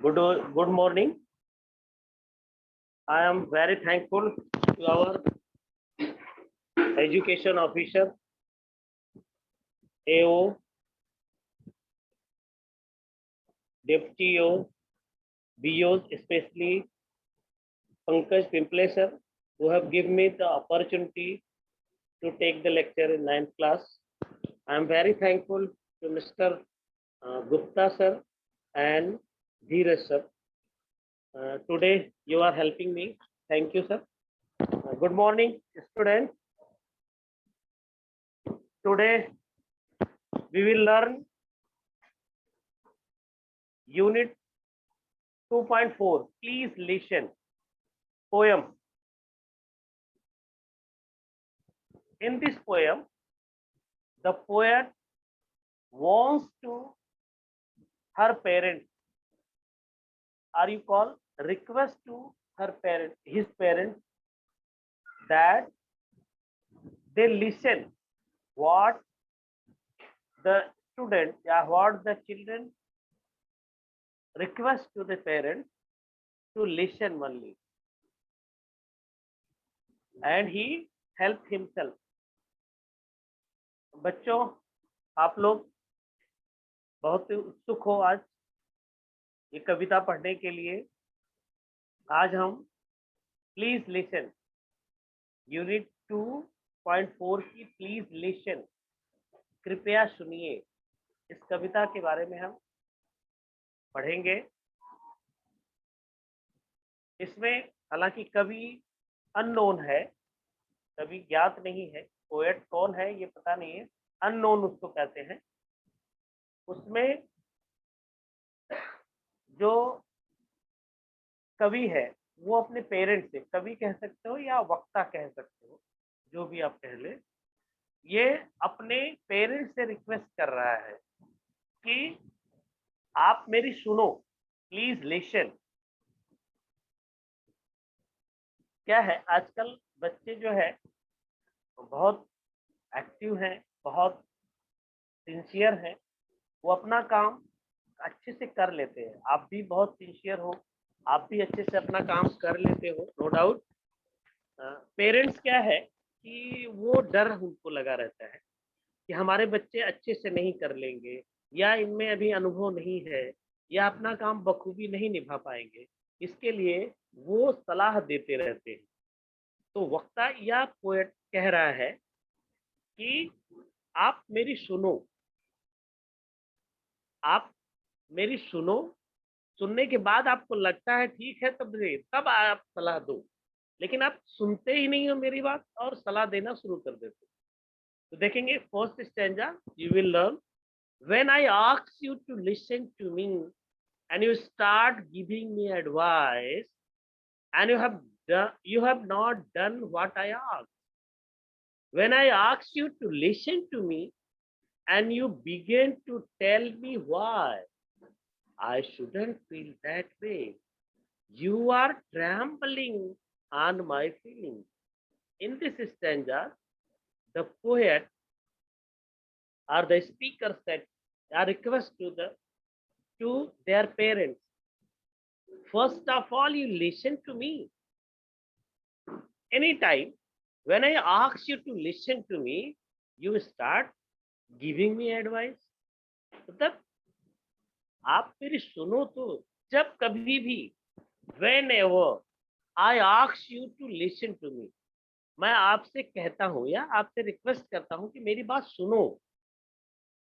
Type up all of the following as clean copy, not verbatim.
Good morning. I am very thankful to our education officer, AO, Deputy AO, BOs, especially Pankaj Pimple sir, who have given me the opportunity to take the lecture in 9th class. I am very thankful to Mr. Gupta sir and Dheeraj sir. Today you are helping me. Thank you, sir. Good morning, students. Today we will learn unit 2.4. Please listen. Poem. In this poem, the poet wants to her parents, or you call request to her parents, his parents, that they listen what the student, what the children request to the parents to listen only, and he helped himself. बच्चों, आप लोग बहुत उत्सुक हो आज ये कविता पढ़ने के लिए। आज हम प्लीज लिसन यूनिट 2.4 की प्लीज लिसन, कृपया सुनिए, इस कविता के बारे में हम पढ़ेंगे। इसमें हालांकि कवि अननोन है, कवि ज्ञात नहीं है, पोएट कौन है ये पता नहीं है, अननोन उसको कहते हैं। उसमें जो कवि है वो अपने पेरेंट्स से, कवि कह सकते हो या वक्ता कह सकते हो, जो भी आप कह ले, ये अपने पेरेंट्स से रिक्वेस्ट कर रहा है कि आप मेरी सुनो, प्लीज लिसन। क्या है, आजकल बच्चे जो है बहुत एक्टिव हैं, बहुत सिंसियर हैं, वो अपना काम अच्छे से कर लेते हैं। आप भी बहुत सिंसियर हो, आप भी अच्छे से अपना काम कर लेते हो, नो डाउट। पेरेंट्स क्या है कि वो डर उनको लगा रहता है कि हमारे बच्चे अच्छे से नहीं कर लेंगे, या इनमें अभी अनुभव नहीं है, या अपना काम बखूबी नहीं निभा पाएंगे, इसके लिए वो सलाह देते रहते हैं। तो वक्ता या पोएट कह रहा है कि आप मेरी सुनो, आप मेरी सुनो, सुनने के बाद आपको लगता है ठीक है तब आप सलाह दो, लेकिन आप सुनते ही नहीं हो मेरी बात और सलाह देना शुरू कर देते हो। तो देखेंगे first stanza, you will learn, when I ask you to listen to me and you start giving me advice and you have not done what I asked. When I asked you to listen to me and you began to tell me why, I shouldn't feel that way. You are trampling on my feelings. In this stanza, the poet or the speaker said a request to their parents. First of all, you listen to me. Anytime when I ask you to listen to me, you start giving me advice. मतलब आप मेरी सुनो तो, जब कभी भी whenever I ask you to listen to me, मैं आपसे कहता हूँ या आपसे रिक्वेस्ट करता हूँ कि मेरी बात सुनो,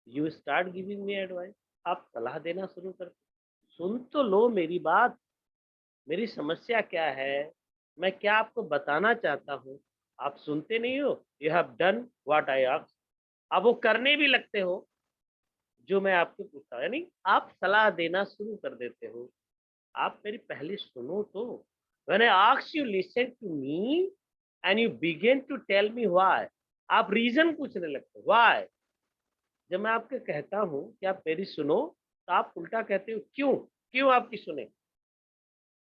you start giving me advice, आप सलाह देना शुरू करते, सुन तो लो मेरी बात, मेरी समस्या क्या है, मैं क्या आपको बताना चाहता हूँ, आप सुनते नहीं हो। You have done what I asked, आप वो करने भी लगते हो जो मैं आपको पूछता हूँ, यानी आप सलाह देना शुरू कर देते हो। आप मेरी पहले सुनो तो। When I ask you listen to me and you begin to tell me why, आप रीजन पूछने लगते हो, व्हाई। जब मैं आपको कहता हूँ कि आप मेरी सुनो, तो आप उल्टा कहते हो क्यों, क्यों आपकी सुने।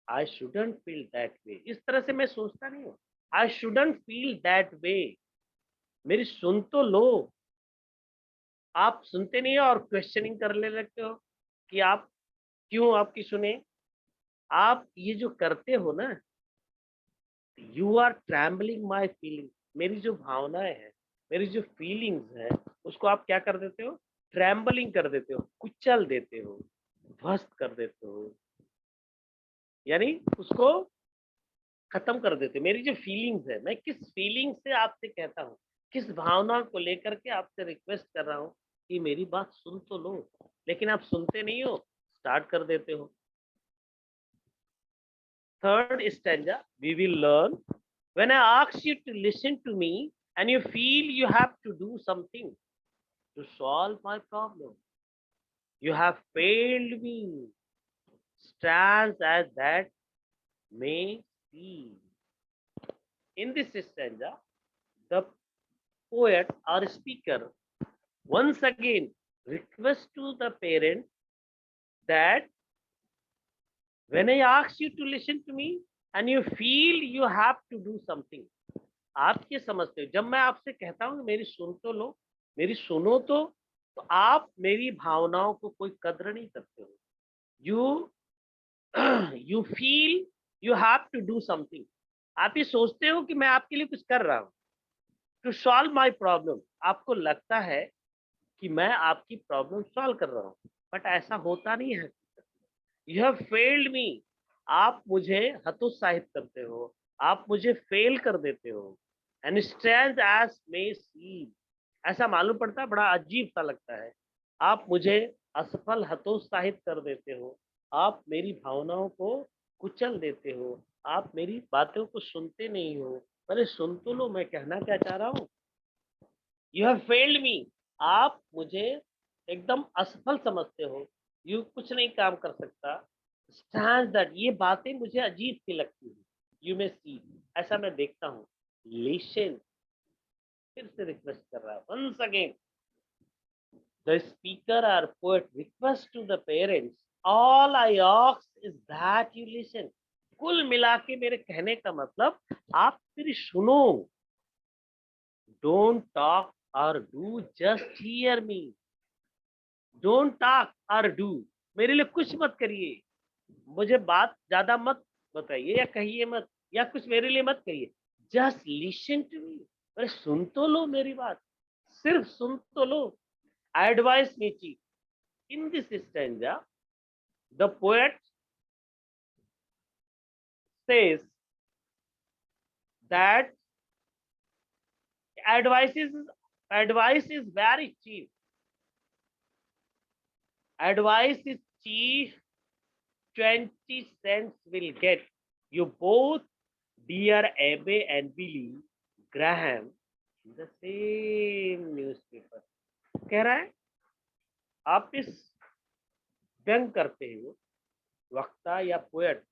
I shouldn't feel that way, इस तरह से मैं सोचता नहीं हूँ। I shouldn't feel that way, मेरी सुन तो लो। आप सुनते नहीं हो और क्वेश्चनिंग करने लगते हो कि आप क्यों आपकी सुने, आप ये जो करते हो ना, you are trampling my feeling, मेरी जो भावनाएं हैं, मेरी जो फीलिंग्स है, उसको आप क्या कर देते हो, ट्रैम्बलिंग कर देते हो, कुचल देते हो, ध्वस्त कर देते हो, यानी उसको खत्म कर देते हो। मेरी जो फीलिंग्स है, मैं किस फीलिंग से आपसे कहता हूँ, किस भावना को लेकर के आपसे रिक्वेस्ट कर रहा हूँ कि मेरी बात सुन तो लो, लेकिन आप सुनते नहीं हो, स्टार्ट कर देते हो। Third stanza, we will learn. When I ask you to listen to me and you feel you have to do something to solve my problem, you have failed me, stands as that may seem. In this stanza, the poet or speaker once again requests to the parent that when I ask you to listen to me and you feel you have to do something, आप ये समझते हो, जब मैं आपसे कहता हूँ मेरी सुन तो लो, मेरी सुनो तो आप मेरी भावनाओं को कोई कद्र नहीं करते हो। You you feel you have to do something, आप ये सोचते हो कि मैं आपके लिए कुछ कर रहा हूँ, टू सॉल्व माई प्रॉब्लम, आपको लगता है कि मैं आपकी प्रॉब्लम सॉल्व कर रहा हूँ, बट ऐसा होता नहीं है। यू हैव फेल्ड मी, आप मुझे हतोत्साहित करते हो, आप मुझे फेल कर देते हो। एंड स्टैंड एज मे सी, ऐसा मालूम पड़ता है, बड़ा अजीब सा लगता है। आप मुझे असफल हतोत्साहित कर देते हो, आप मेरी भावनाओं को कुचल देते हो, आप मेरी बातों को सुनते नहीं हो। अरे सुन तो लो, मैं कहना क्या चाह रहा हूँ। यू हैव फेल्ड मी, आप मुझे एकदम असफल समझते हो, यू कुछ नहीं काम कर सकता। स्टैंड दैट, ये बातें मुझे अजीब सी लगती है। यू मे सी, ऐसा मैं देखता हूँ। लिसन, फिर से रिक्वेस्ट कर रहा है, वंस अगेन द स्पीकर और poet request to the parents, all I ask is that you listen. कुल मिला के मेरे कहने का मतलब, आप मेरी सुनो। डोंट टॉक और do, just hear me. Don't talk और डू, मेरे लिए कुछ मत करिए, मुझे बात ज्यादा मत बताइए या कहिए मत, या कुछ मेरे लिए मत कहिए। जस्ट लिसन टू मी, अरे सुन तो लो मेरी बात, सिर्फ सुन तो लो। Advice me chief. In this stanza the poet says that advice is advice is very cheap. Advice is cheap, 20 cents will get you both, dear Abe and Billy Graham, in the same newspaper. कह रहा है, आप इस व्यंग करते हो, वक्ता या पोएट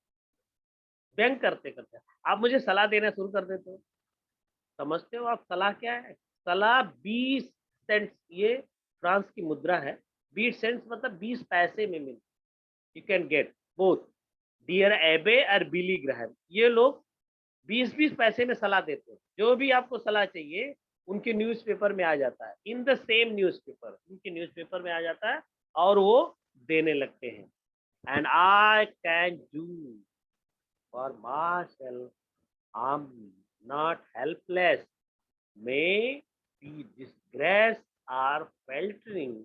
व्यंग करते करते आप मुझे सलाह देना शुरू कर देते हो। समझते हो आप सलाह क्या है? सलाह 20 सेंट्स, ये फ्रांस की मुद्रा है। 20 सेंट्स मतलब 20 पैसे में मिल, you can get both dear Abe और बिली ग्राहम। ये लोग 20-20 पैसे में सलाह देते हैं। जो भी आपको सलाह चाहिए उनके न्यूज़पेपर में आ जाता है, इन द सेम न्यूज़पेपर, उनके न्यूज़पेपर में आ जाता है और वो देने लगते हैं। And I can do for my self, I am not helpless, may be disgraced or faltering,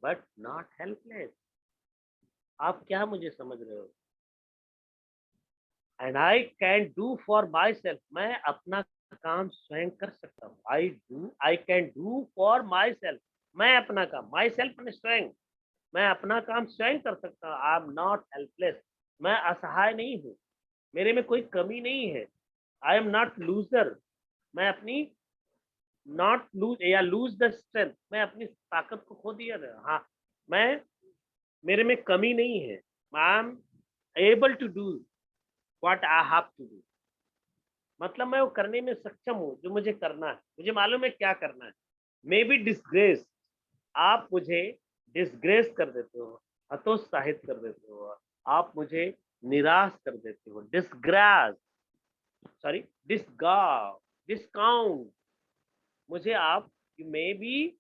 but not helpless. आप क्या मुझे समझ रहे हो? And I can do for my self, मैं अपना काम स्वयं कर सकता हूँ। I can do for my self, मैं अपना काम, माई सेल्फ ने स्वयं, मैं अपना काम स्वयं कर सकता हूँ। आई एम नॉट हेल्पलेस, मैं असहाय नहीं हूँ, मेरे में कोई कमी नहीं है। आई एम नॉट लूजर, मैं अपनी नॉट लूज या लूज द स्ट्रेंथ, मैं अपनी ताकत को खो दिया ना। हाँ, मैं, मेरे में कमी नहीं है। I am able to do what I have to do, मतलब मैं वो करने में सक्षम हूँ जो मुझे करना है, मुझे मालूम है क्या करना है। मे बी डिसग्रेस, आप मुझे डिसग्रेस कर देते हो, हतोत्साहित कर देते हो, आप मुझे निराश कर देते हो। डिसग्रास, सॉरी, डिस्काउंट, मुझे आप, मे बी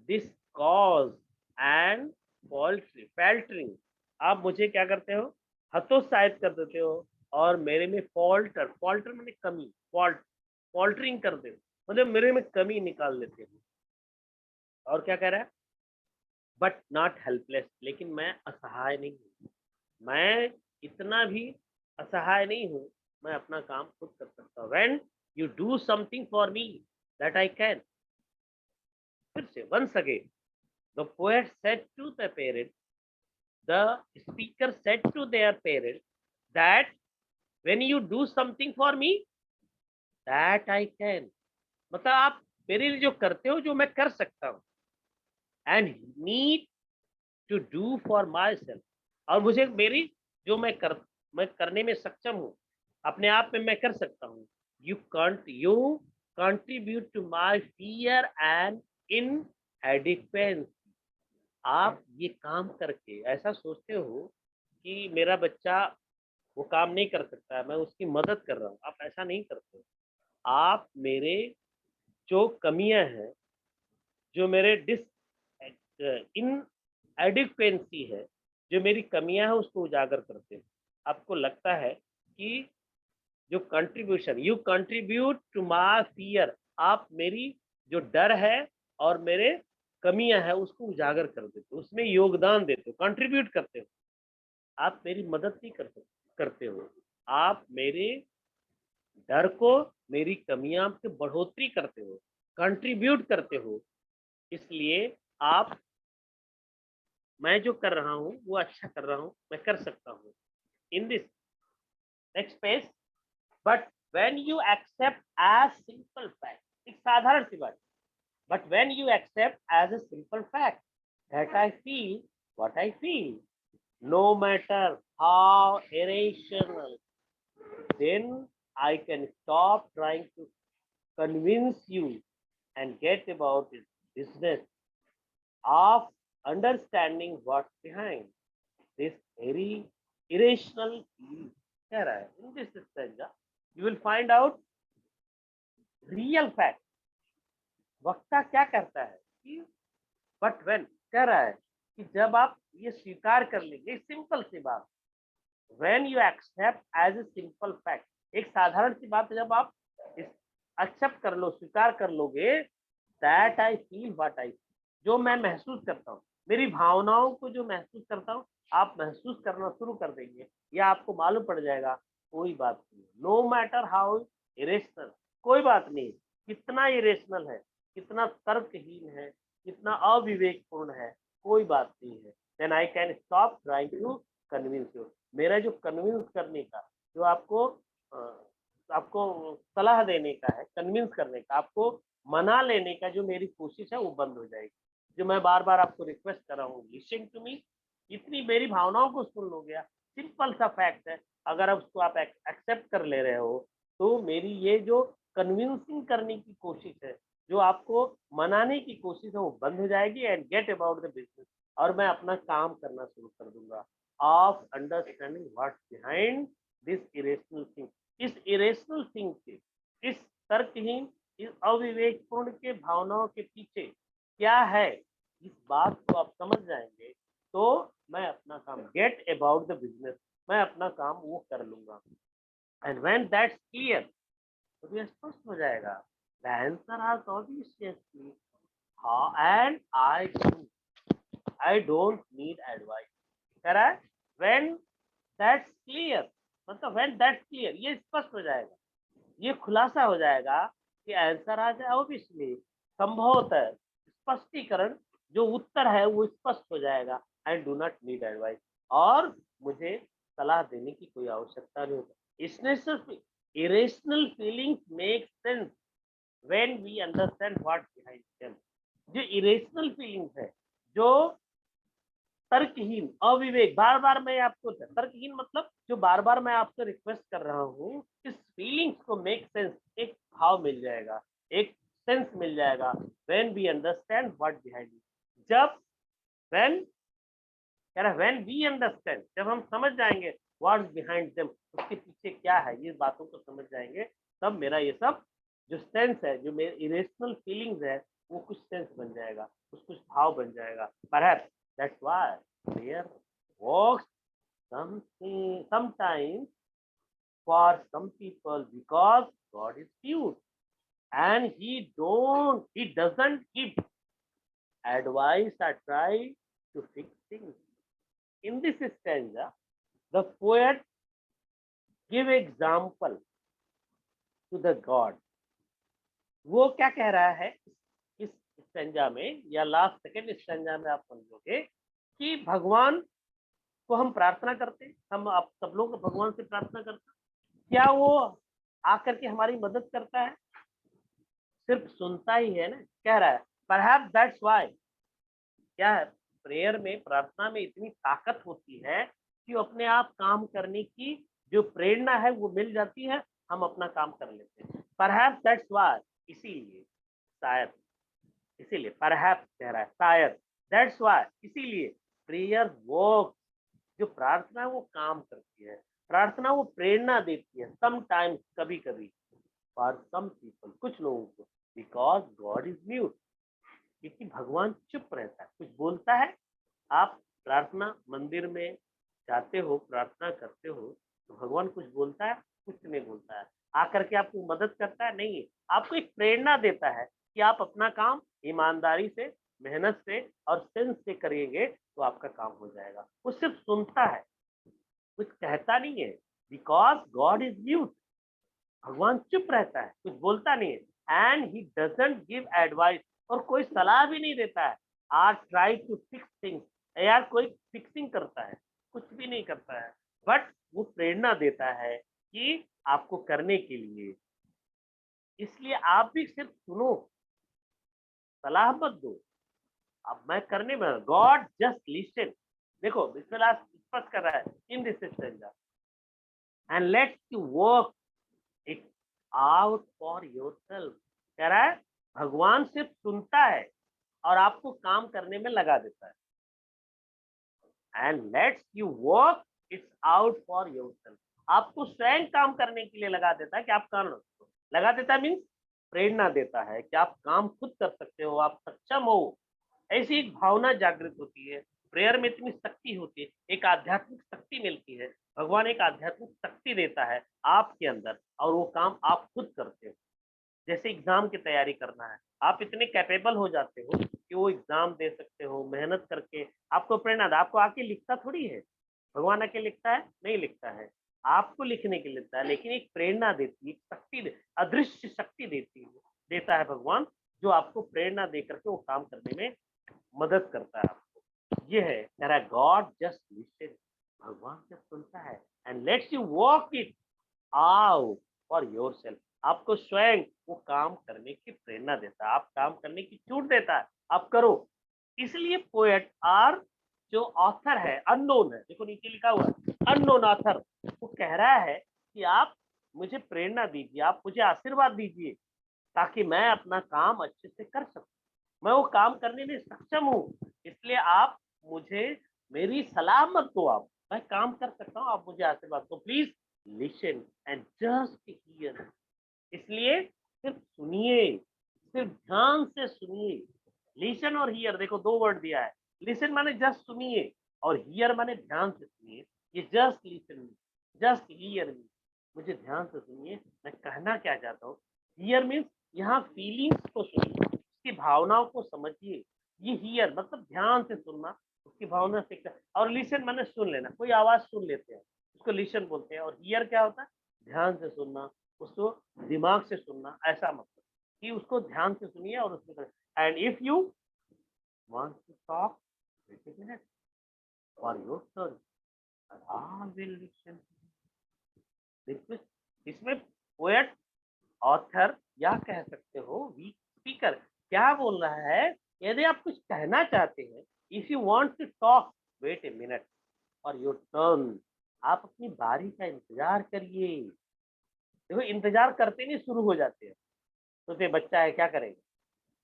डिस्कॉज एंड फैल्टरिंग, आप मुझे क्या करते हो, हतोत्साहित कर देते हो और मेरे में फॉल्टर मैंने कमी, फॉल्टरिंग कर दे, मतलब मेरे में कमी निकाल देते हो। और क्या कह रहा है, बट नॉट हेल्पलेस, लेकिन मैं असहाय नहीं हूँ, मैं इतना भी असहाय नहीं हूँ, मैं अपना काम खुद कर सकता हूँ। When you do something for me that I can. फिर से once again, the poet said to the parent, the speaker said to their parent that when you do something for me that I can, मतलब आप मेरे लिए जो करते हो, जो मैं कर सकता हूँ, and need to do for myself, और मुझे मेरी जो मैं करने में सक्षम हूँ, अपने आप में मैं कर सकता हूँ। You contribute to my fear and inadequacy. आप ये काम करके ऐसा सोचते हो कि मेरा बच्चा वो काम नहीं कर सकता है, मैं उसकी मदद कर रहा हूँ, आप ऐसा नहीं करते हो। आप मेरे जो कमियां हैं, जो मेरे डिस इन एडिक्वेंसी है, जो मेरी कमियां हैं, उसको उजागर करते हैं। आपको लगता है कि जो contribution, you contribute to my fear, आप मेरी जो डर है और मेरे कमियां हैं उसको उजागर कर देते हो, उसमें योगदान देते हो, कंट्रीब्यूट करते हो। आप मेरी मदद नहीं करते हो, आप मेरे डर को, मेरी कमियां से बढ़ोतरी करते हो, कंट्रीब्यूट करते हो। इसलिए आप, मैं जो कर रहा हूँ वो अच्छा कर रहा हूँ, मैं कर सकता हूँ। In this next page, but when you accept as simple fact, एक साधारण सी बात, but when you accept as a simple fact that I feel what I feel, no matter how irrational, then I can stop trying to convince you and get about this business of understanding what's behind this very irrational feeling. कह रहा है, in this stanza you will find out real fact। वक्ता क्या करता है कि but when, कह रहा है कि जब आप ये स्वीकार कर लेंगे, सिंपल सी बात, when you accept as a simple fact, एक साधारण सी बात जब आप एक्सेप्ट कर लो, स्वीकार कर लोगे, दैट आई फील व्हाट आई, जो मैं महसूस करता हूँ, मेरी भावनाओं को जो महसूस करता हूँ, आप महसूस करना शुरू कर देंगे, या आपको मालूम पड़ जाएगा कोई बात नहीं, नो मैटर हाउ इरेशनल, कोई बात नहीं, कितना इरेशनल है, कितना तर्कहीन है, कितना अविवेकपूर्ण है, कोई बात नहीं है। Then I can stop trying to convince you, मेरा जो कन्विंस करने का, जो आपको सलाह देने का है, कन्विंस करने का, आपको मना लेने का जो मेरी कोशिश है वो बंद हो जाएगी। जो मैं बार बार आपको रिक्वेस्ट कर रहा हूँ, लिसन टू मी, इतनी मेरी भावनाओं को सुन लो गया, सिंपल सा फैक्ट है, अगर अब उसको आप एक्सेप्ट कर ले रहे हो, तो मेरी ये जो कन्विंसिंग करने की कोशिश है, जो आपको मनाने की कोशिश है, वो बंद हो जाएगी, and get about the business, और मैं अपना काम करना शुरू कर दूंगा, of understanding what's behind this irrational thing, इस इरेशनल थिंग के, इस तर्कहीन, इस अविवेकपूर्ण के भावनाओं के पीछे क्या है, इस बात को आप समझ जाएंगे, तो मैं अपना काम, गेट अबाउट द बिजनेस, मैं अपना काम वो कर लूंगा। एंड व्हेन दैट्स क्लियर, तो ये स्पष्ट हो जाएगा, द आंसर आर ऑब्वियसली हाँ, and I don't need advice, कह रहा है व्हेन दैट्स क्लियर, मतलब व्हेन दैट्स क्लियर, ये स्पष्ट हो जाएगा, ये खुलासा हो जाएगा कि आंसर आ जाए, ऑब्वियसली, संभवतः, स्पष्टीकरण, जो उत्तर है वो स्पष्ट हो जाएगा, I do not need advice, और मुझे सलाह देने की कोई आवश्यकता नहीं होगी। इसने सिर्फ irrational feelings make sense when we understand what behind them, जो इरेशनल फीलिंग्स है, जो तर्कहीन, अविवेक, बार बार मैं आपको, तर्कहीन मतलब जो बार बार मैं आपसे रिक्वेस्ट कर रहा हूँ, इस फीलिंग्स को मेक सेंस, एक भाव मिल जाएगा, एक सेंस मिल जाएगा, when we understand what behind, जब व्हेन, कह रहा व्हेन वी अंडरस्टैंड, जब हम समझ जाएंगे व्हाट्स बिहाइंड देम, उसके पीछे क्या है, ये बातों को समझ जाएंगे, तब मेरा ये सब जो सेंस है, जो मेरे इरेशनल फीलिंग्स है, वो कुछ सेंस बन जाएगा, कुछ भाव बन जाएगा। Perhaps that's why there works sometimes for some people, because God is pure and he doesn't give advice or try to fix things. In this stanza, the poet give example to the God. वो क्या कह रहा है इस stanza में या last second stanza में आप समझोगे कि भगवान को हम प्रार्थना करते हैं, हम आप सब लोग भगवान से प्रार्थना करते हैं, क्या वो आकर के हमारी मदद करता है? सिर्फ सुनता ही है ना, कह रहा है परहैप्स दैट्स व्हाई। क्या है, प्रेयर में, प्रार्थना में इतनी ताकत होती है कि अपने आप काम करने की जो प्रेरणा है वो मिल जाती है, हम अपना काम कर लेते हैं। परहैप्स दैट्स व्हाई, इसीलिए, शायद, इसीलिए परहैप्स कह रहा है, शायद, दैट्स व्हाई, इसीलिए प्रेयर वर्क, जो प्रार्थना है वो काम करती है, प्रार्थना वो प्रेरणा देती है, समटाइम्स, कभी कभी, फॉर सम पीपल, कुछ लोगों को, बिकॉज गॉड इज म्यूट, क्योंकि भगवान चुप रहता है, कुछ बोलता है। आप प्रार्थना मंदिर में जाते हो, प्रार्थना करते हो, तो भगवान कुछ बोलता है? कुछ नहीं बोलता है। आकर के आपको मदद करता है? नहीं, आपको एक प्रेरणा देता है कि आप अपना काम ईमानदारी से, मेहनत से और सेंस से करेंगे तो आपका काम हो जाएगा। वो सिर्फ सुनता है, कुछ कहता नहीं है, बिकॉज गॉड इज म्यूट, भगवान चुप रहता है, कुछ बोलता नहीं है। And he doesn't give advice, और कोई सलाह भी नहीं देता है। Or try to fix things, यार कोई फिक्सिंग करता है? कुछ भी नहीं करता है, बट वो प्रेरणा देता है कि आपको करने के लिए। इसलिए आप भी सिर्फ सुनो, सलाह मत दो। अब मैं करने में, गॉड जस्ट लिसन, देखो इसमें लास्ट स्पष्ट कर रहा है, इन this stanza, and let's you work it out for yourself. कह रहा है भगवान सिर्फ सुनता है और आपको काम करने में लगा देता है। And let's you work it's out for yourself, आपको स्वयं काम करने के लिए लगा देता है कि आप काम लगा देता है, मीन्स प्रेरणा देता है कि आप काम खुद कर सकते हो, आप सक्षम हो। ऐसी एक भावना जागृत होती है, प्रेयर में इतनी शक्ति होती है, एक आध्यात्मिक शक्ति मिलती है, भगवान एक आध्यात्मिक शक्ति देता है आपके अंदर, और वो काम आप खुद करते हो। जैसे एग्जाम की तैयारी करना है, आप इतने कैपेबल हो जाते हो कि वो एग्जाम दे सकते हो, मेहनत करके आपको प्रेरणा, आपको आके लिखता थोड़ी है, भगवान आके लिखता है? नहीं लिखता है, आपको लिखने के लिए लिखता है, लेकिन एक प्रेरणा देती है, शक्ति, अदृश्य शक्ति देता है भगवान, जो आपको प्रेरणा दे करके वो काम करने में मदद करता है आपको। ये है, कह रहा है गॉड जस्ट लिसन, भगवान जब सुनता है, and let's you walk it out for yourself, आपको स्वयं वो काम करने की प्रेरणा देता है, आप काम करने की छूट देता है, आप करो। इसलिए पोएट आर, जो ऑथर है, अननोन है, देखो नीचे लिखा हुआ है अननोन ऑथर, वो कह रहा है कि आप मुझे प्रेरणा दीजिए, आप मुझे आशीर्वाद दीजिए, ताकि मैं अपना काम अच्छे से कर सकूं, मैं वो काम करने में सक्षम हूँ। इसलिए आप मुझे मेरी सलाह मत दो, आप, मैं काम कर सकता हूँ, आप मुझे आशीर्वाद दो, please listen and just here. इसलिए सिर्फ सुनिए, सिर्फ ध्यान से सुनिए। लिसन और हियर, देखो दो वर्ड दिया है, लिसन माने जस्ट सुनिए और हियर माने ध्यान से सुनिए। ये जस्ट लिसन, जस्ट हियर, मुझे ध्यान से सुनिए, मैं कहना क्या चाहता हूँ। हियर मीन्स यहाँ फीलिंग्स को सुनिए, उसकी भावनाओं को समझिए। ये हियर मतलब ध्यान से सुनना, उसकी भावना से। और लिसन माने सुन लेना, कोई आवाज सुन लेते हैं उसको लिसन बोलते हैं, और हियर क्या होता है? ध्यान से सुनना, उसको दिमाग से सुनना, ऐसा मतलब कि उसको ध्यान से सुनिए और उसमें। And if you want to talk, wait a minute for your turn, I will listen. देखो इसमें पोएट, ऑथर या कह सकते हो वीक स्पीकर क्या बोल रहा है, यदि आप कुछ कहना चाहते हैं, if you want to talk, wait a minute for your turn, आप अपनी बारी का इंतजार करिए। देखो इंतजार करते नहीं शुरू हो जाते हैं, तो फिर बच्चा है क्या करेगा?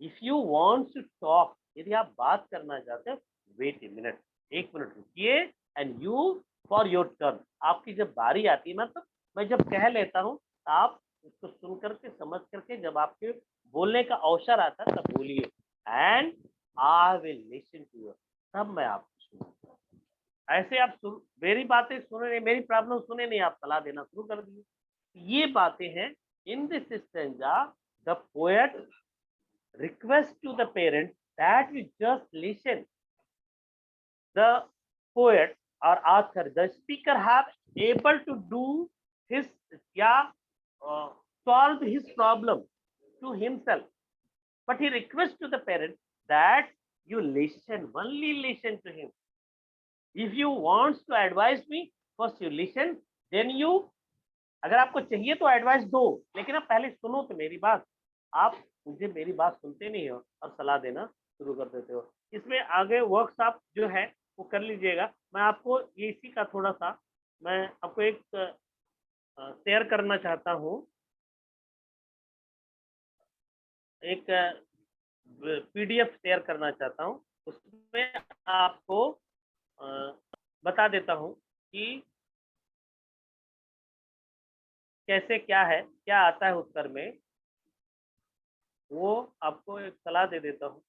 If you want to talk, यदि आप बात करना चाहते हो, वेट ए मिनट, एक मिनट रुकिए, and you for your turn, आपकी जब बारी आती है, मतलब मैं जब कह लेता हूँ, आप उसको सुन करके, समझ करके, जब आपके बोलने का अवसर आता है तब बोलिए, and I will listen to you, तब मैं आपको सुनूंगा। ऐसे आप मेरी बातें सुने नहीं, मेरी प्रॉब्लम सुने नहीं, आप सलाह देना शुरू कर दिए। ये बातें हैं। In this stanza the poet request to the parent that we just listen the poet or author, the speaker have able to do his solve his problem to himself, but he requests to the parent that you listen, only listen to him. If you want to advise me, first you listen, then you, अगर आपको चाहिए तो advice दो, लेकिन आप पहले सुनो तो मेरी बात। आप मुझे मेरी बात सुनते नहीं हो और सलाह देना शुरू कर देते हो। इसमें आगे वर्कशॉप जो है वो कर लीजिएगा। मैं आपको इसी का थोड़ा सा मैं आपको एक शेयर करना चाहता हूँ, एक पीडीएफ शेयर करना चाहता हूँ। उसमें आपको बता देता हूँ कि कैसे क्या है, क्या आता है उत्तर में, वो आपको एक सलाह दे देता हूँ।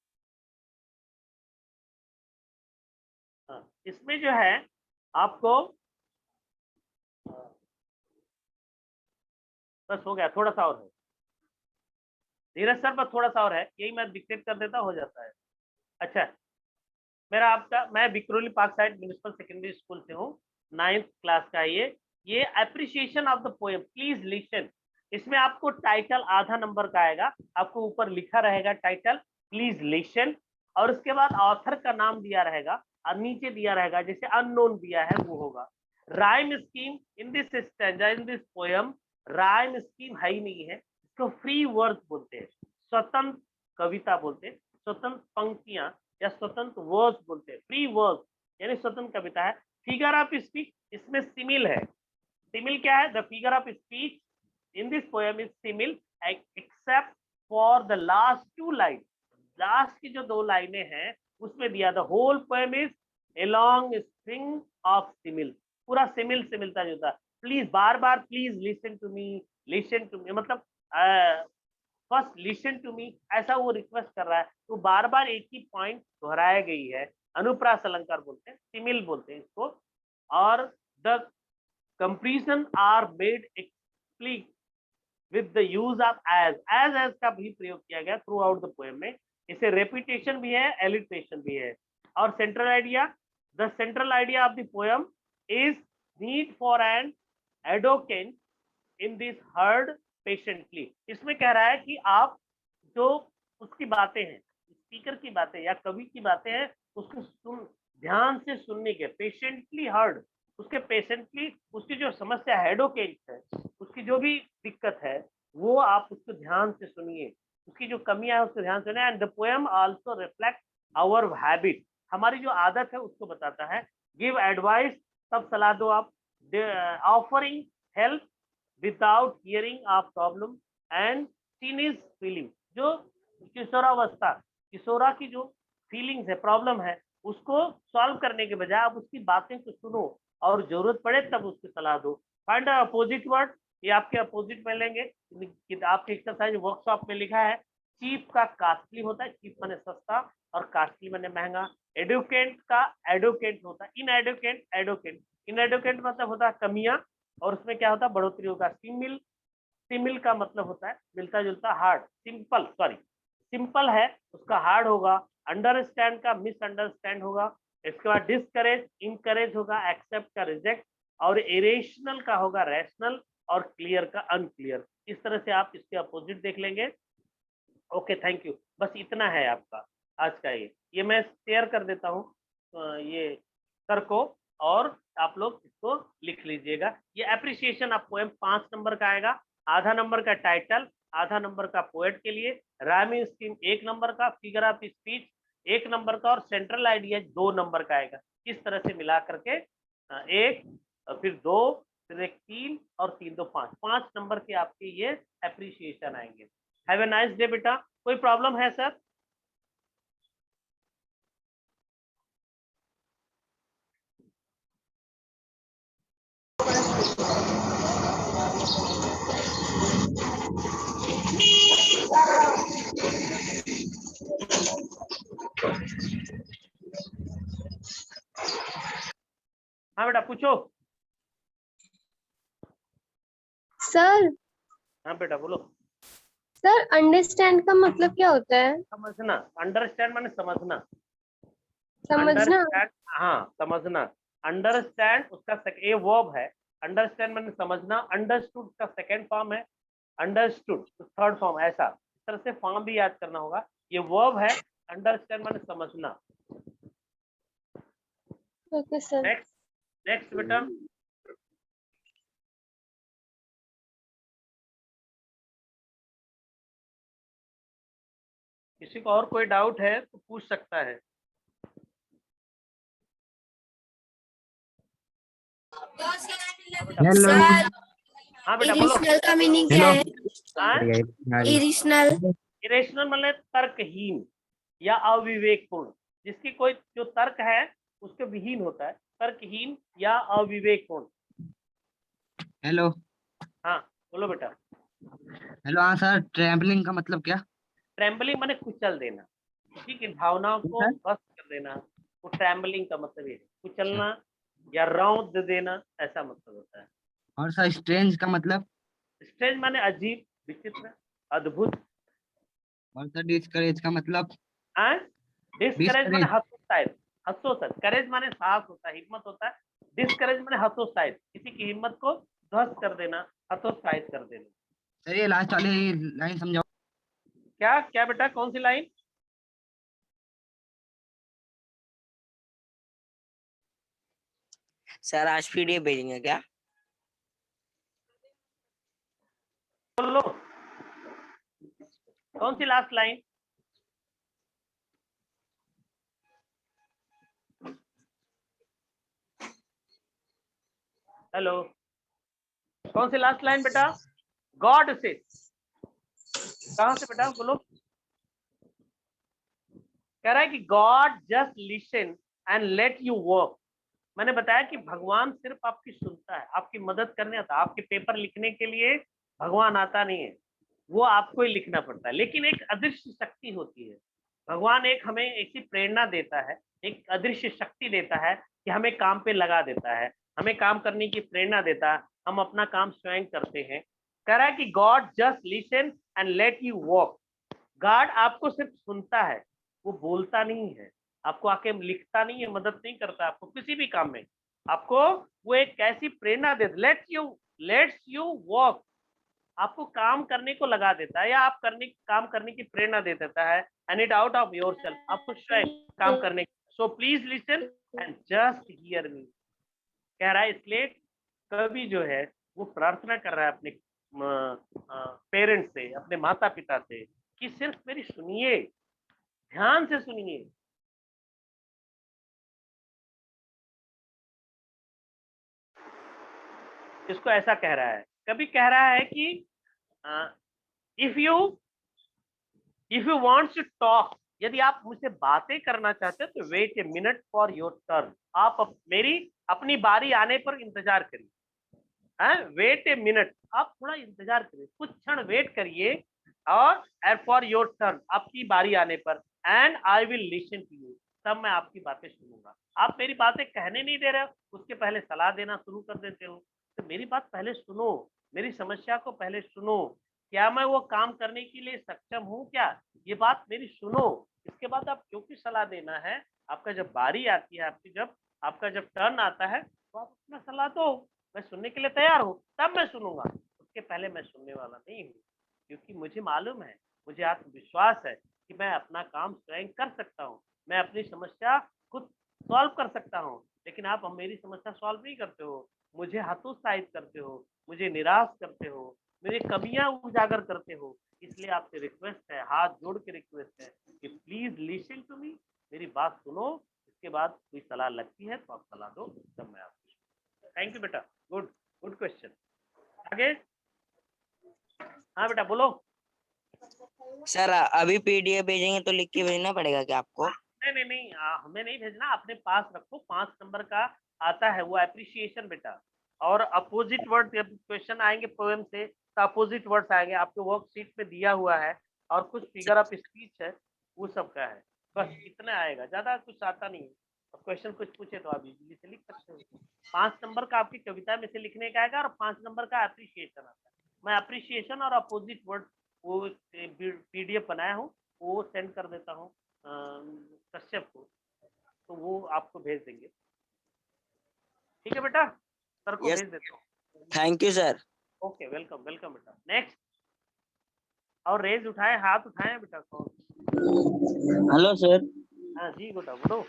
हाँ, इसमें जो है आपको बस हो गया, थोड़ा सा और है धीरज सर, बस थोड़ा सा और है, यही मैं डिक्टेट कर देता, हो जाता है। अच्छा, मेरा आपका, मैं Vikhroli park side municipal secondary school से हूँ, 9th क्लास का। ये appreciation of the poem, please listen. इसमें आपको टाइटल आधा नंबर का आएगा, आपको ऊपर लिखा रहेगा टाइटल प्लीज लिसन, और उसके बाद ऑथर का नाम दिया रहेगा और नीचे दिया रहेगा, जैसे अननोन दिया है वो होगा। Rhyme scheme in this stanza, in this poem, rhyme scheme है ही नहीं है, इसको फ्री वर्ड बोलते हैं, स्वतंत्र कविता बोलते हैं, स्वतंत्र पंक्तियां या स्वतंत्र वर्ड्स बोलते हैं, फ्री वर्ड्स यानी स्वतंत्र कविता है। फिगर ऑफ स्पीच, इसमें सिमिल है। सिमिल क्या है? The figure of speech in this poem is simile except for the last 2 line. Last की जो 2 लाइनें हैं उसमें दिया, the whole poem is a long string of simile, पूरा सिमिल से मिलता जुलता। प्लीज बार बार please listen to me, listen to me, मतलब फर्स्ट लिसन टू मी, ऐसा वो रिक्वेस्ट कर रहा है, तो बार बार एक ही पॉइंट दोहराया गई है। अनुप्रास अलंकार बोलते हैं, सिमिल बोलते हैं इसको। और the comparison are made explicit with the use of as का भी प्रयोग किया गया थ्रू आउट द पोएम में। इसे रेपिटेशन भी है, एलिट्रेशन भी है। और central idea, the central idea of the poem is need for an advocate in this heard patiently. इसमें कह रहा है कि आप जो उसकी बातें हैं, स्पीकर की बातें या कवि की बातें हैं, उसको सुन, ध्यान से सुनने के, पेशेंटली हर्ड, उसके पेशेंटली, उसकी जो समस्या है, एडवोकेट है, उसकी जो भी दिक्कत है वो आप उसको ध्यान से सुनिए, उसकी जो कमियां है उसको ध्यान से सुनिए। And the poem also reflect our habit, हमारी जो आदत है उसको बताता है। गिव एडवाइस, तब सलाह दो आप। Offering help without hearing of problem and teenage feeling, जो किशोरावस्था, किशोरा की जो फीलिंग्स है, प्रॉब्लम है, उसको सॉल्व करने के बजाय आप उसकी बातें को सुनो और जरूरत पड़े तब उसकी सलाह दो। फाइंड अपोजिट वर्ड, ये आपके अपोजिट में लेंगे। आपके एक्सरसाइज वर्कशॉप में लिखा है चीप का कास्टली होता है, चीप माने सस्ता और कास्टली माने महंगा। एडुकेट का एडवोकेट होता है, इन एडुकेट एडवोकेट, इन एडुकेट मतलब होता है कमियां, और उसमें क्या होता है बढ़ोतरी होगा। सिमिल, सिमिल का मतलब होता है मिलता जुलता। हार्ड, सिंपल, सॉरी सिंपल है उसका हार्ड होगा। अंडरस्टैंड का मिसअंडरस्टैंड होगा। इसके बाद डिस्करेज, इनकरेज होगा। एक्सेप्ट का रिजेक्ट, और इरेशनल का होगा रैशनल, और क्लियर का अनक्लियर। इस तरह से आप इसके अपोजिट देख लेंगे। Okay, thank you. बस इतना है आपका आज का। ये मैं शेयर कर देता हूँ ये सर को, और आप लोग इसको लिख लीजिएगा। ये अप्रिसिएशन ऑफ पोएम 5 नंबर का आएगा। आधा नंबर का टाइटल, आधा नंबर का पोएट के लिए, राइमिंग स्कीम 1 नंबर का, फिगर ऑफ स्पीच 1 नंबर का, और सेंट्रल आइडिया 2 नंबर का आएगा। इस तरह से मिला करके 1, फिर 2, फिर 1 3, और 3 2 5, 5 नंबर के आपके ये अप्रिसिएशन आएंगे। हैव ए नाइस डे बेटा। कोई प्रॉब्लम है सर? हाँ बेटा पूछो। सर हाँ बेटा बोलो। सर अंडरस्टैंड का मतलब क्या होता है? समझना, अंडरस्टैंड माने समझना। समझना। अंडरस्टैंड, हाँ समझना। अंडरस्टैंड उसका ये वर्ब है। अंडरस्टैंड माने समझना। अंडरस्टूड का सेकंड फॉर्म है, अंडरस्टूड थर्ड फॉर्म। ऐसा इस तरह से फॉर्म भी याद करना होगा। ये वर्ब है, अंडरस्टैंड माने समझना। Okay sir. नेक्स्ट, नेक्स्ट बेटा। किसी को और कोई डाउट है तो पूछ सकता है। हेलो। हाँ बेटा बोलो। इरिशनल का मीनिंग क्या है? हाँ? इरिशनल इरेशनल मतलब तर्कहीन या अविवेकपूर्ण। जिसकी कोई जो तर्क है उसके विहीन होता है, तर्कहीन या अविवेकपूर्ण। हेलो। हाँ बोलो बेटा। हेलो हाँ सर, ट्रैम्पलिंग का मतलब क्या? ट्रेम्बलिंग माने कुचल देना, किसी की भावनाओं को सर ध्वस्त कर देना। वो ट्रेम्बलिंग का मतलब ये है, कुचलना या रौंद देना, ऐसा मतलब होता है। और सर स्ट्रेंज का मतलब? स्ट्रेंज माने अजीब, विचित्र, अद्भुत। और सर डिस्करेज का मतलब? डिस्करेज माने डिस्करेज। हतोत्साहित। हतोत्साहित, करेज माने साहस होता है, हिम्मत होता है। डिस्करेज माने हतोत्साहित, किसी की हिम्मत को ध्वस्त कर देना, हतोत्साहित कर देना। सर ये लास्ट वाली लाइन समझाओ। क्या क्या बेटा, कौन सी लाइन? सर आज पीडीएफ भेजेंगे क्या? बोलो, कौन सी लास्ट लाइन? हेलो, कौन सी लास्ट लाइन बेटा? गॉड से, कहां से बेटा बोलो? कह रहा है कि God just listen and let you work. मैंने बताया कि भगवान सिर्फ आपकी सुनता है, आपकी मदद करने आता है। आपके पेपर लिखने के लिए भगवान आता नहीं है, वो आपको ही लिखना पड़ता है। लेकिन एक अदृश्य शक्ति होती है। भगवान एक हमें ऐसी प्रेरणा देता है, एक अदृश्य शक्ति देता है कि हमें काम पे लगा देता है, हमें काम करने की प्रेरणा देता है, हम अपना काम स्वयं करते हैं। कह रहा है कि God just listen and let you walk. God आपको सिर्फ सुनता है, वो बोलता नहीं है, आपको आके लिखता नहीं है, मदद नहीं करता आपको किसी भी काम में। आपको वो एक ऐसी प्रेरणा दे, लेट्स यू वॉक, आपको काम करने को लगा देता है, या आप काम करने की प्रेरणा दे देता है। And it out of your self, आपको स्वयं काम करने। So please listen and just hear me. कह रहा है इसलिए कभी जो है वो प्रार्थना कर रहा है अपने पेरेंट्स से, अपने माता पिता से, कि सिर्फ मेरी सुनिए, ध्यान से सुनिए। इसको ऐसा कह रहा है, कभी कह रहा है कि if you want to talk, यदि आप मुझसे बातें करना चाहते हो तो wait a minute for your turn. आप मेरी अपनी बारी आने पर इंतजार करिए। वेट ए मिनट, आप थोड़ा इंतजार करिए, कुछ क्षण वेट करिए। और फॉर योर टर्न, आपकी बारी आने पर, and I will listen to you, तब मैं आपकी बातें सुनूंगा। आप मेरी बातें कहने नहीं दे रहे हो, उसके पहले सलाह देना शुरू कर देते हो। तो मेरी बात पहले सुनो, मेरी समस्या को पहले सुनो। क्या मैं वो काम करने के लिए सक्षम हूँ क्या, ये बात मेरी सुनो। इसके बाद आप जो भी सलाह देना है, आपका जब बारी आती है, आपका जब टर्न आता है, तो आप अपना सलाह दो, मैं सुनने के लिए तैयार हूँ, तब मैं सुनूंगा। उसके पहले मैं सुनने वाला नहीं हूँ, क्योंकि मुझे मालूम है, मुझे आत्मविश्वास है कि मैं अपना काम स्वयं कर सकता हूँ, मैं अपनी समस्या खुद सॉल्व कर सकता हूँ। लेकिन आप मेरी समस्या सॉल्व नहीं करते हो, मुझे हतोत्साहित करते हो, मुझे निराश करते हो, मेरी कमियां उजागर करते हो। इसलिए आपसे रिक्वेस्ट है, हाथ जोड़ के रिक्वेस्ट है कि प्लीज लिसन टू मी, मेरी बात सुनो। इसके बाद कोई सलाह लगती है तो आप सलाह दो, तब मैं आपको। थैंक यू बेटा, गुड गुड क्वेश्चन। आगे, हाँ बेटा बोलो। सर अभी पीडीएफ भेजेंगे तो लिख के भेजना पड़ेगा क्या आपको? नहीं नहीं नहीं, हमें नहीं भेजना, अपने पास रखो। 5 नंबर का आता है वो अप्रिसिएशन बेटा। और अपोजिट वर्ड क्वेश्चन आएंगे पोएम से, तो अपोजिट वर्ड्स आएंगे, आपके वर्कशीट में दिया हुआ है। और कुछ फिगर ऑफ स्पीच है, वो सब का है। बस इतना आएगा, ज्यादा कुछ आता नहीं है। क्वेश्चन कुछ पूछे तो आप इजीली से लिख सकते हो। 5 नंबर का आपकी कविता में से लिखने का आएगा और 5 नंबर का अप्रिशिएशन आता है। मैं अप्रिशिएशन और अपोजिट वर्ड वो पीडीएफ बनाया हूँ, वो सेंड कर देता हूँ कश्यप को, तो वो आपको भेज देंगे। ठीक है बेटा, सर को Yes. भेज देता हूँ। Thank you sir. Okay, welcome welcome बेटा। नेक्स्ट, और रेज उठाए, हाथ उठाए बेटा कौन? Hello sir. हाँ जी बेटा बोलो।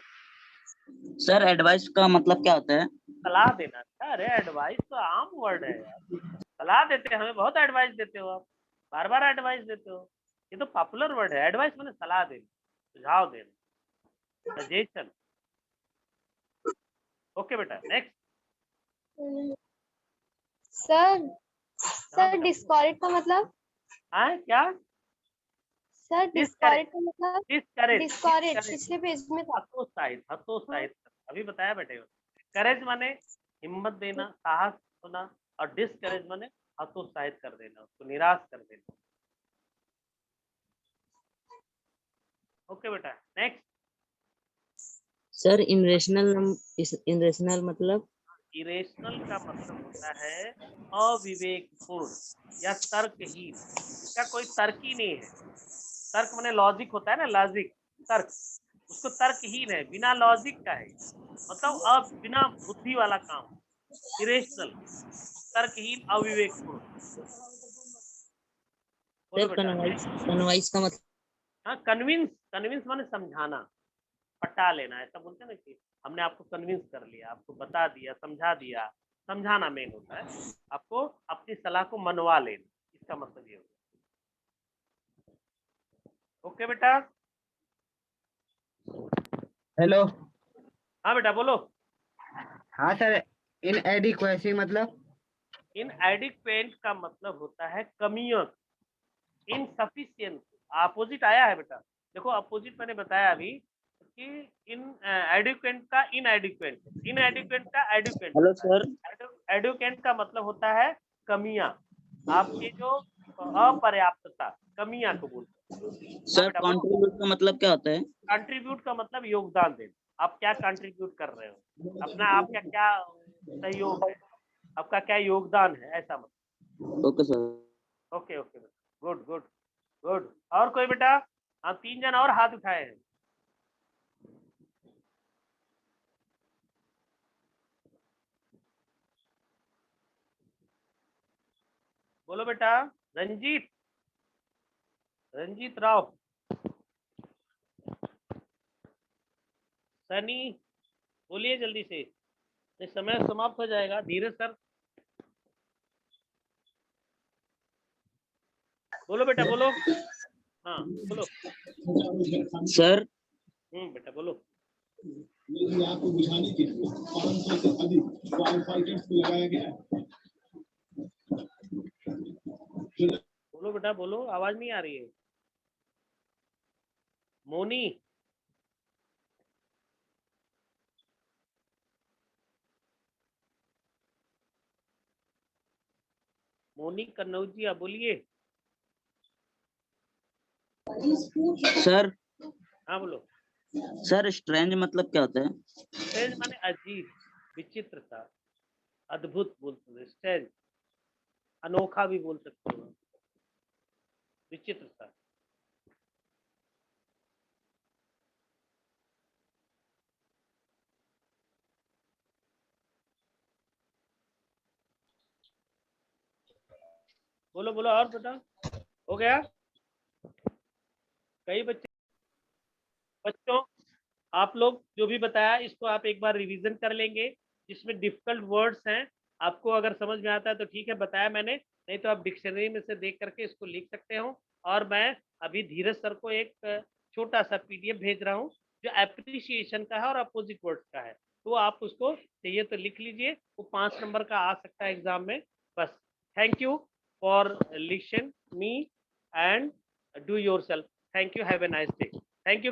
सर एडवाइस का मतलब क्या होता है? सलाह देना। अरे एडवाइस तो आम वर्ड है यार, सलाह देते हैं, हमें बहुत एडवाइस देते हो आप, बार बार एडवाइस देते हो, ये तो पॉपुलर वर्ड है। एडवाइस मैंने सलाह देना, सुझाव देना, सजेशन। ओके बेटा, नेक्स्ट। सर सर बेटा। डिस्करेज का मतलब? हाँ क्या? सर डिस्करेज का मतलब? डिस्करेज, डिस्करेज पिछले पेज में था। हतोत्साहित, हतोत्साहित अभी बताया बेटे। करेज माने हिम्मत देना, साहस होना, और डिस्करेज माने हतोत्साहित कर देना, उसको निराश कर देना। ओके बेटा, नेक्स्ट। सर इनरेशनल मतलब? इरेशनल का मतलब होता है अविवेकपूर्ण या तर्कहीन। क्या कोई तर्क ही नहीं है? तर्क माने लॉजिक होता है ना, लॉजिक, तर्क, उसको तर्कहीन है, बिना लॉजिक का है, मतलब अब बिना बुद्धि वाला काम। इरेशनल, तर्कहीन, अविवेकपूर्ण। बोलो सर बेटा। कन्वाइस का मतलब? हाँ, कन्विंस, कन्विंस माने समझाना, पटा लेना, ऐसा बोलते हैं ना कि हमने आपको कन्विंस कर लिया, आपको बता दिया, समझा दिया। समझाना मेन होता है, आपको अपनी सलाह को मनवा लेना, इसका मतलब ये होता है। ओके बेटा। हेलो। हाँ बेटा बोलो। हाँ सर, इनएडिक्वेसी मतलब? इनएडिक्वेंट का मतलब होता है कमियों, इनसफिशिएंट, अपोजिट आया है बेटा। देखो अपोजिट मैंने बताया अभी कि इन एडुकेंट का इनएडिक्वेंट, इनएडिक्वेंट का एडुकेंट हेलो होता सर। है। एडुकेंट का मतलब होता है कमियां, आपकी जो अपर्याप्तता, कमियां को बोलते हैं। हाँ सर बेटा बोलो। कंट्रीब्यूट का मतलब क्या होता है? कंट्रीब्यूट का मतलब योगदान देना, आप क्या कंट्रीब्यूट कर रहे हो, अपना आपका क्या सहयोग है, आपका क्या योगदान है, ऐसा मतलब। Okay sir. ओके ओके बेटा, गुड गुड गुड। और कोई बेटा? हाँ, 3 जन और हाथ उठाए हैं। बोलो बेटा। रंजीत, रंजीत राव, सनी, बोलिए जल्दी से, नहीं समय समाप्त हो जाएगा। धीरज सर, बोलो बेटा बोलो। हाँ बोलो। सर बेटा बोलो। आपको बुझाने के लिए 500 से अधिक फायर फाइटर्स को लगाया गया है। बोलो बेटा बोलो, आवाज नहीं आ रही है। मोनी, मोनी कन्नौजिया, बोलिए। सर हाँ बोलो। सर स्ट्रेंज मतलब क्या होता है? स्ट्रेंज माने अजीब, विचित्रता, अद्भुत बोलते हैं। स्ट्रेंज अनोखा भी बोल सकते हो, विचित्रता। बोलो बोलो और बेटा, हो गया? कई बच्चों, आप लोग जो भी बताया इसको आप एक बार रिवीजन कर लेंगे, जिसमें डिफिकल्ट वर्ड्स हैं, आपको अगर समझ में आता है तो ठीक है, बताया मैंने, नहीं तो आप डिक्शनरी में से देख करके इसको लिख सकते हो। और मैं अभी धीरज सर को एक छोटा सा पीडीएफ भेज रहा हूँ जो एप्रिसिएशन का है और अपोजिट वर्ड्स का है, तो आप उसको चाहिए तो लिख लीजिए, वो 5 नंबर का आ सकता है एग्जाम में। बस, thank you for listen me and do your self. Thank you, have a nice day. Thank you.